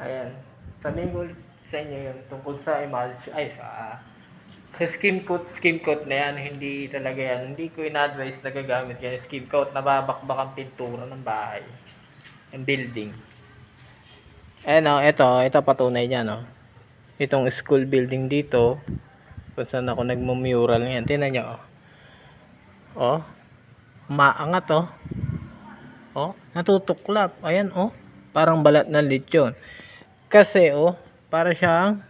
Ayan. Sabihin ko ulit sa inyo yun tungkol sa emulsion, sa skim coat na yan, hindi talaga yan. Hindi ko in-advise na gagamit yan. Skim coat, nababakbak ang pintura ng bahay. Ang building. Ayan o, ito patunay niya, no. Itong school building dito, kung saan ako nagmumural ngayon. Tingnan nyo, oh. Maangat, oh. Oh, natutuklap. Ayan, oh. Parang balat ng lechon. Kasi, oh, para siyang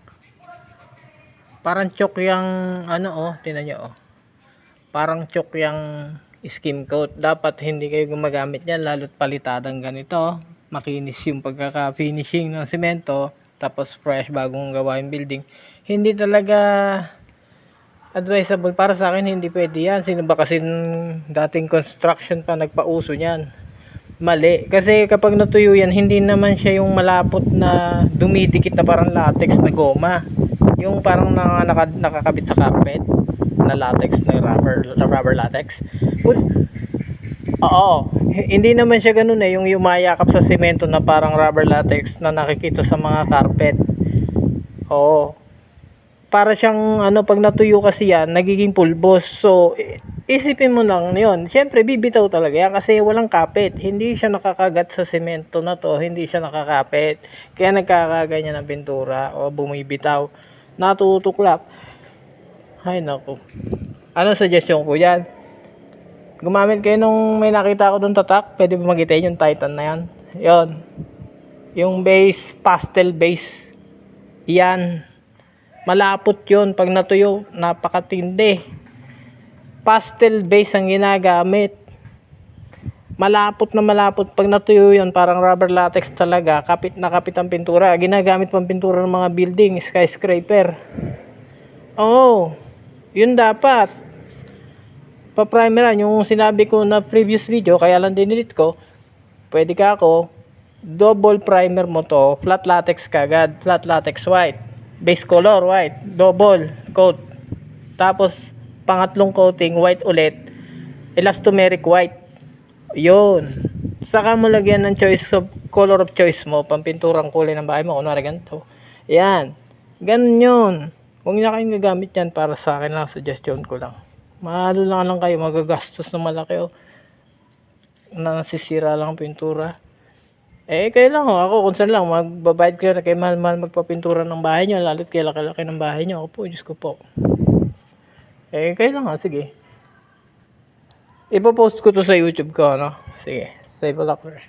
parang chok yung ano, oh, tingnan nyo, oh. Parang chok yung skim coat. Dapat hindi kayo gumagamit yan, lalo't palitadang ganito. Makinis yung pagkaka-finishing ng semento, tapos fresh bagong gawa yung building. Hindi talaga advisable para sa akin, hindi pwede yan. Sino ba kasi dating construction pa nagpauso niyan? Mali. Kasi kapag natuyo yan, hindi naman siya yung malapot na dumidikit na parang latex na goma. Yung parang nakakabit sa carpet na latex, na rubber latex. Oo. Hindi naman siya ganun eh. Yung yumayakap sa semento na parang rubber latex na nakikita sa mga carpet. Oo. Para siyang ano, pag natuyo kasi yan, nagiging pulbos. So, isipin mo lang yun. Siyempre, bibitaw talaga yan kasi walang kapit. Hindi siya nakakagat sa semento na to. Hindi siya nakakapit. Kaya nagkakaganyan ng pintura o bumibitaw. Natutuklap. Ay, naku. Ano suggestion ko yan? Gumamit kayo nung may nakita ko doon tatak. Pwede ba magitain yung Titan na yan? Yun. Yung base, pastel base. Yan. Malapot yun. Pag natuyo, napakatindi. Pastel base ang ginagamit. Malapot na malapot. Pag natuyo yun, parang rubber latex talaga. Kapit na kapit ang pintura. Ginagamit pang pintura ng mga building, skyscraper. Oo. Yun dapat. Pa-primeran. Yung sinabi ko na previous video, kaya lang dinilit ko. Pwede ka ako. Double primer mo to. Flat latex kagad. Flat latex white. Base color white, double coat. Tapos pangatlong coating white ulit, elastomeric white. Yun. Saka mo lagyan ng choice of color of choice mo, pampinturang kulay ng bahay mo, kunwari ganito. Yan. Ganun yun. Huwag na kayong gagamit yan, para sa akin lang, suggestion ko lang. Mahalo lang kayo, magagastos na malaki, oh. Nasisira lang ang pintura. Kayo lang ho, ako kung saan lang, magbabayad kayo na kayo mahal-mahal magpapintura ng bahay nyo, lalo't kayo laki-laki ng bahay nyo. Ako po, Diyos ko po. Kayo lang ho, sige. Ipopost ko to sa YouTube ko, ano? Sige, save a locker.